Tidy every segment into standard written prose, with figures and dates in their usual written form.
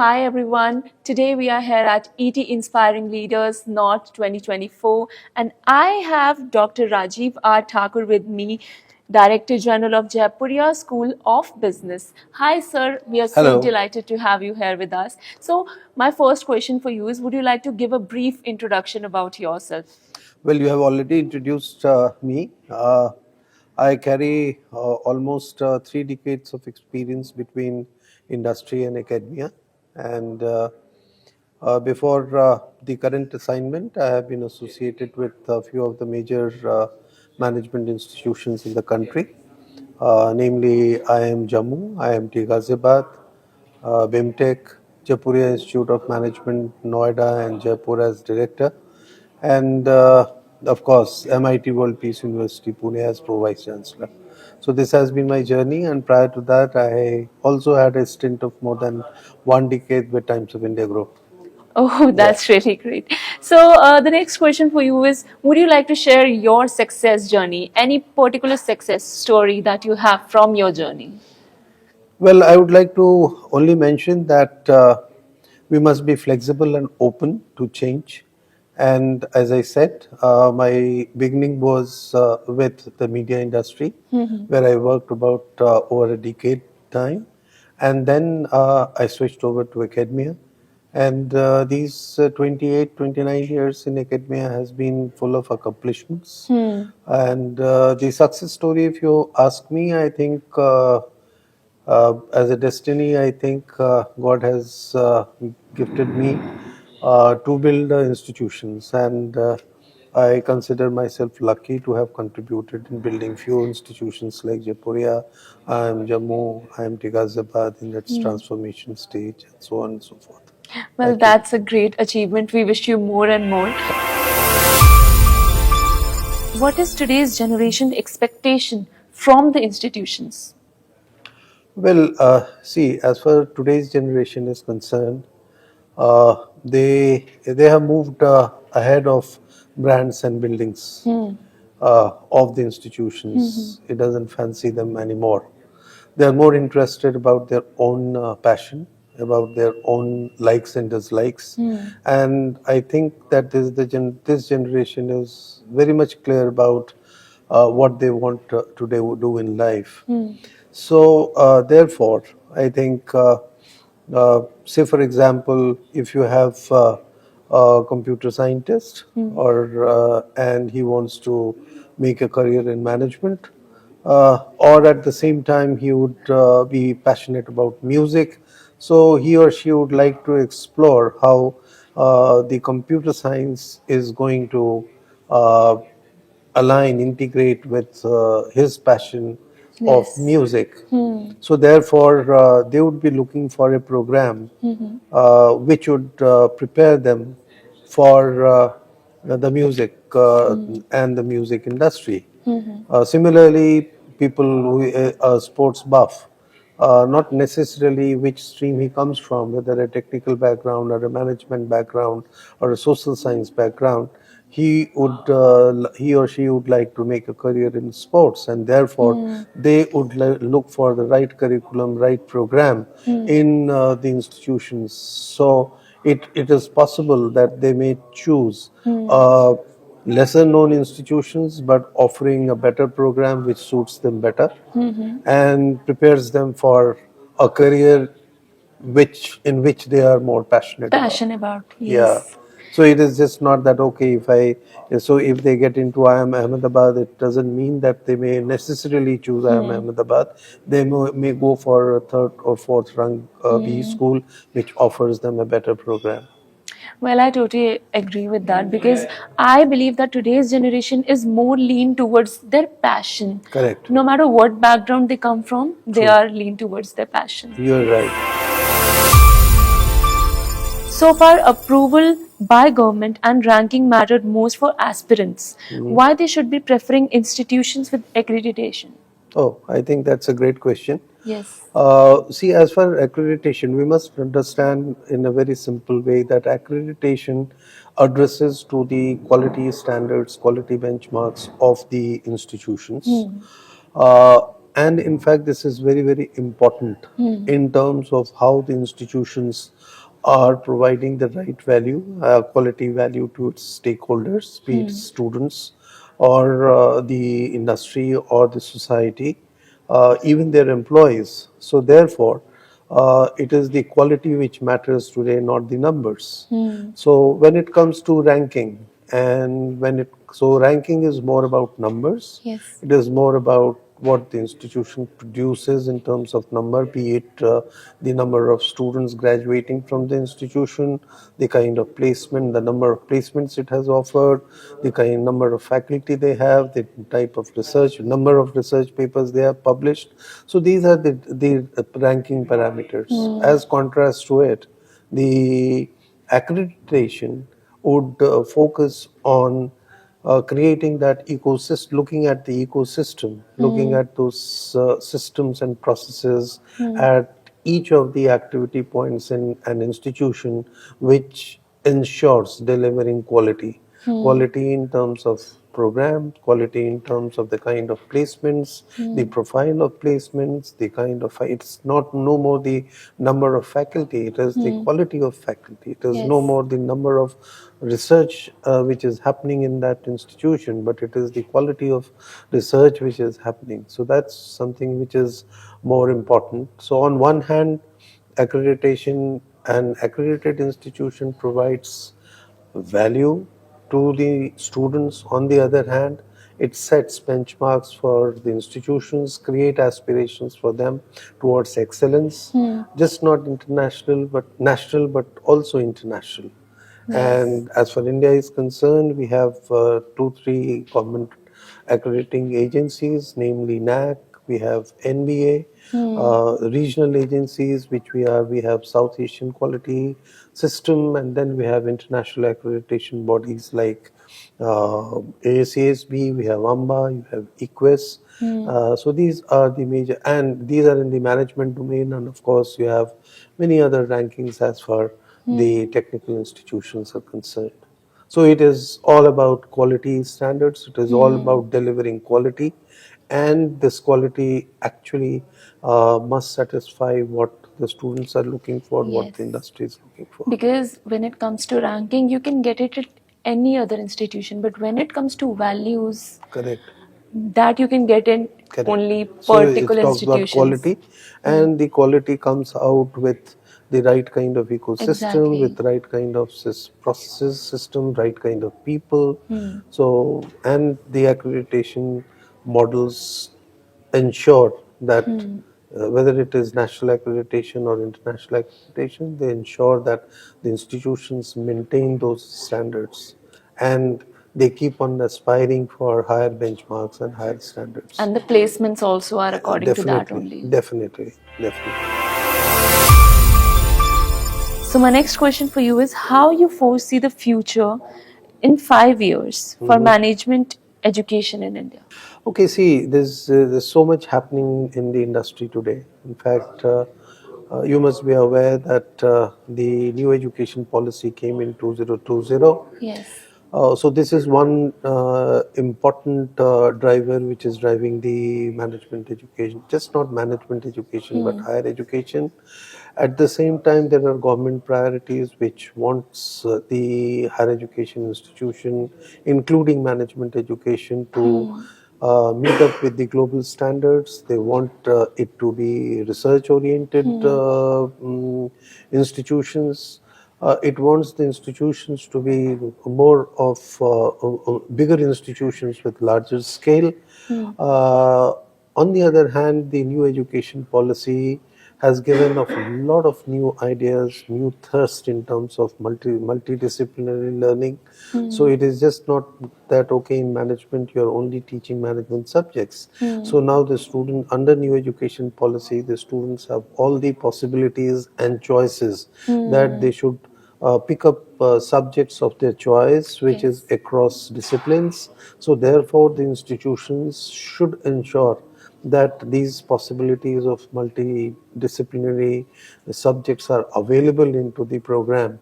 hi everyone. Today we are here at ET Inspiring Leaders North 2024, and I have Dr. Rajiv R. Thakur with me, Director General of Jaipuriya School of Business. Hi, sir. We are so Hello. delighted to have you here with us. So, my first question for you is: would you like to give a brief introduction about yourself? Well, you have already introduced me. I carry almost 3 decades of experience between industry and academia. And before the current assignment, I have been associated with a few of the major management institutions in the country, namely IIM Jammu, IIM Ghaziabad, BIMTech, Jaipuriya Institute of Management, Noida, and Jaipur as director, and of course MIT World Peace University Pune as pro vice chancellor. So this has been my journey, and prior to that I also had a stint of more than 1 decade with Times of India Group. Oh, that's really great. So, the next question for you is: would you like to share your success journey? Any particular success story that you have from your journey? Well, I would like to only mention that we must be flexible and open to change. And as I said, my beginning was with the media industry, where I worked about over a decade time. And then I switched over to academia. And these 28, 29 years in academia has been full of accomplishments. And the success story, if you ask me, I think as a destiny, I think God has gifted me to build institutions, and I consider myself lucky to have contributed in building few institutions like Jaipuriya, IIM Jammu, IIM Ghaziabad in its transformation stage, and so on and so forth. Well, Thank you. that's a great achievement. We wish you more and more. What is today's generation expectation from the institutions? Well, see, as far today's generation is concerned, they have moved ahead of brands and buildings of the institutions. It doesn't fancy them anymore. They are more interested about their own passion, about their own likes and dislikes, and I think that this generation is very much clear about what they want to do in life. So therefore, I think, say for example, if you have a computer scientist, or and he wants to make a career in management, or at the same time he would be passionate about music, so he or she would like to explore how the computer science is going to uh, integrate with his passion of Yes. music. So therefore, they would be looking for a program which would prepare them for the music and the music industry. Similarly, people who are sports buff, not necessarily which stream he comes from, whether a technical background or a management background or a social science background, he or she would like to make a career in sports, and therefore they would look for the right curriculum, right program in the institutions. So it is possible that they may choose lesser known institutions but offering a better program which suits them better and prepares them for a career which they are more passionate Passion about, yeah. yes. So it is just not that okay if they get into IIM Ahmedabad, it doesn't mean that they may necessarily choose IIM Ahmedabad. They may go for a third or fourth rank B school which offers them a better program. Well, I totally agree with that because I believe that today's generation is more lean towards their passion. Correct. No matter what background they come from, they True. are lean towards their passion. You're right. So far, approval by government and ranking mattered most for aspirants. Why they should be preferring institutions with accreditation? Oh, I think that's a great question. Yes. See, as for accreditation, we must understand in a very simple way that accreditation addresses to the quality standards, quality benchmarks of the institutions. And in fact, this is very, very important in terms of how the institutions are providing the right value, quality value to its stakeholders, be it students or the industry or the society, even their employees. So, therefore, it is the quality which matters today, not the numbers. So, when it comes to ranking, and ranking is more about numbers. Yes. It is more about what the institution produces in terms of number, be it the number of students graduating from the institution, the kind of placement, the number of placements it has offered, the kind number of faculty they have, the type of research, number of research papers they have published. So these are the ranking parameters. As contrast to it, the accreditation would focus on creating that ecosystem, looking at the ecosystem, looking at those systems and processes at each of the activity points in an institution, which ensures delivering quality. Quality in terms of program, quality in terms of the kind of placements, the profile of placements, the kind of, it's not no more the number of faculty, it is the quality of faculty. It is no Yes. more the number of research which is happening in that institution, but it is the quality of research which is happening. So that's something which is more important. So on one hand, accreditation, an accredited institution provides value to the students. On the other hand, it sets benchmarks for the institutions, create aspirations for them towards excellence, just not international but national, but also international. And as far India is concerned, we have two, three government accrediting agencies, namely NAC, we have NBA, regional agencies, which we have South Asian Quality System, and then we have international accreditation bodies like ASASB, we have AMBA, you have EQUIS. So these are the major, and these are in the management domain, and of course you have many other rankings as far the technical institutions are concerned. So it is all about quality standards, it is all about delivering quality, and this quality actually must satisfy what the students are looking for, what the Yes. industry is looking for. Because when it comes to ranking, you can get it at any other institution, but when it comes to values, Correct. that you can get in Correct. only So it particular talks about institutions. quality, and the quality comes out with the right kind of ecosystem, Exactly. with the right kind of processes, system, right kind of people. So, and the accreditation models ensure that whether it is national accreditation or international accreditation, they ensure that the institutions maintain those standards, and they keep on aspiring for higher benchmarks and higher standards. And the placements also are according to that only. Definitely. So my next question for you is how you foresee the future in 5 years for management education in India. Okay, see, there's so much happening in the industry today. In fact, you must be aware that the new education policy came in 2020. Yes. So this is one important driver which is driving the management education, just not management education, but higher education. At the same time, there are government priorities which wants the higher education institution, including management education, to meet up with the global standards. They want it to be research-oriented institutions. It wants the institutions to be more of bigger institutions with larger scale. On the other hand, the new education policy has given a lot of new ideas, new thirst in terms of multidisciplinary learning. So it is just not that okay, in management you're only teaching management subjects. So now the student, under new education policy, the students have all the possibilities and choices that they should pick up subjects of their choice, which is across disciplines. So therefore, the institutions should ensure that these possibilities of multidisciplinary subjects are available into the program.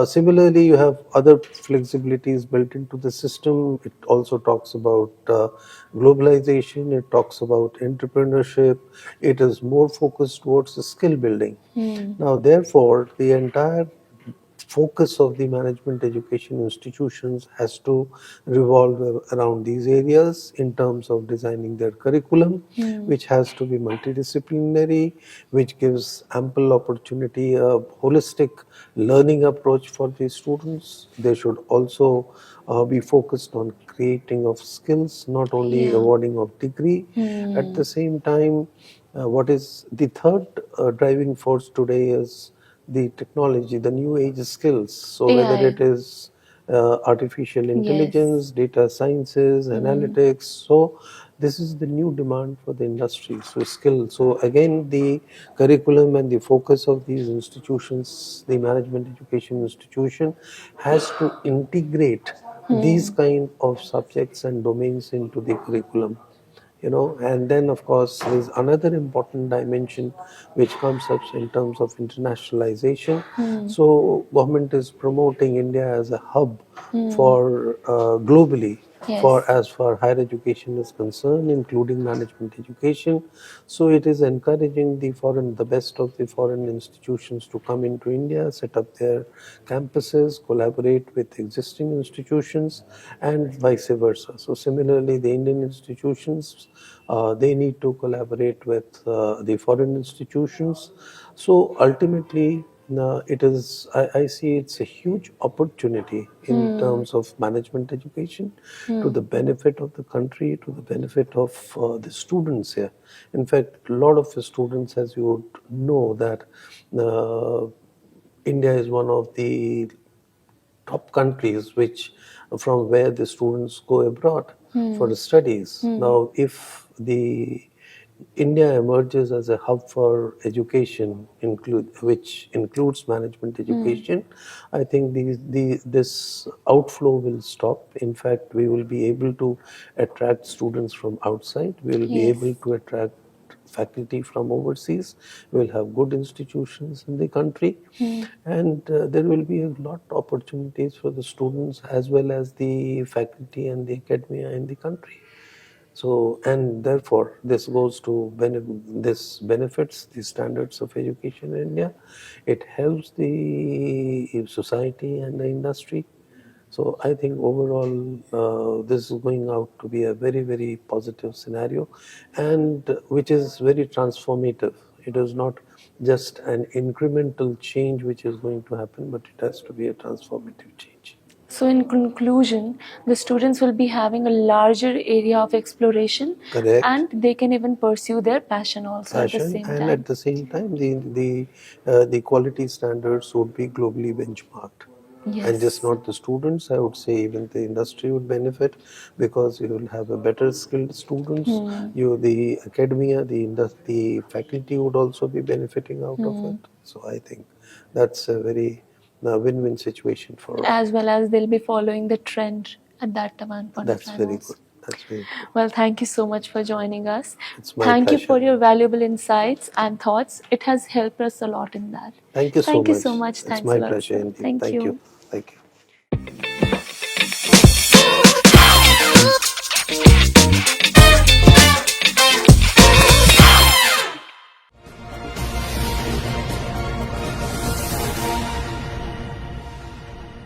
Similarly, you have other flexibilities built into the system. It also talks about globalization, it talks about entrepreneurship, it is more focused towards the skill building. Now, therefore, the entire focus of the management education institutions has to revolve around these areas in terms of designing their curriculum, which has to be multidisciplinary, which gives ample opportunity, a holistic learning approach for the students. They should also be focused on creating of skills, not only Yeah. awarding of degree. At the same time, what is the third driving force today is the technology, the new age skills. So whether AI. it is artificial Yes. intelligence, data sciences, analytics, so this is the new demand for the industry. So skill. So again, the curriculum and the focus of these institutions, the management education institution, has to integrate these kind of subjects and domains into the curriculum. And then of course there's another important dimension which comes up in terms of internationalization. So government is promoting India as a hub for globally for Yes. as far higher education is concerned, including management education. So it is encouraging the best of the foreign institutions to come into India, set up their campuses, collaborate with existing institutions, and vice versa. So similarly, the Indian institutions, they need to collaborate with the foreign institutions. So ultimately, I see it's a huge opportunity in terms of management education to the benefit of the country, to the benefit of the students here. In fact, a lot of the students, as you would know, that uh, India is one of the top countries which from where the students go abroad for the studies. Now, if the India emerges as a hub for education, which includes management education, I think this outflow will stop. In fact, we will be able to attract students from outside. We will be Yes. able to attract faculty from overseas. We'll have good institutions in the country, and there will be a lot of opportunities for the students as well as the faculty and the academia in the country. So, and therefore, this benefits the standards of education in India. It helps the society and the industry. So I think overall, this is going out to be a very, very positive scenario, and which is very transformative. It is not just an incremental change which is going to happen, but it has to be a transformative change. So, in conclusion, the students will be having a larger area of exploration, Correct. and they can even pursue their passion also at the Passion, same and time. at the same time, the quality standards would be globally benchmarked. And just Yes. not the students, I would say even the industry would benefit, because you will have a better skilled students. The academia, the faculty would also be benefiting out of it. So I think that's a very win-win situation for all. As well as they'll be following the trend at that point of That's time very also. good. That's very good. Well, thank you so much for joining us. It's my Thank you for pleasure. your valuable insights and thoughts. It has helped us a lot in that. Thank you so Thank you so much. much. It's Thanks a my lot, pleasure sir. indeed. Thank Thank you. you. Thank you.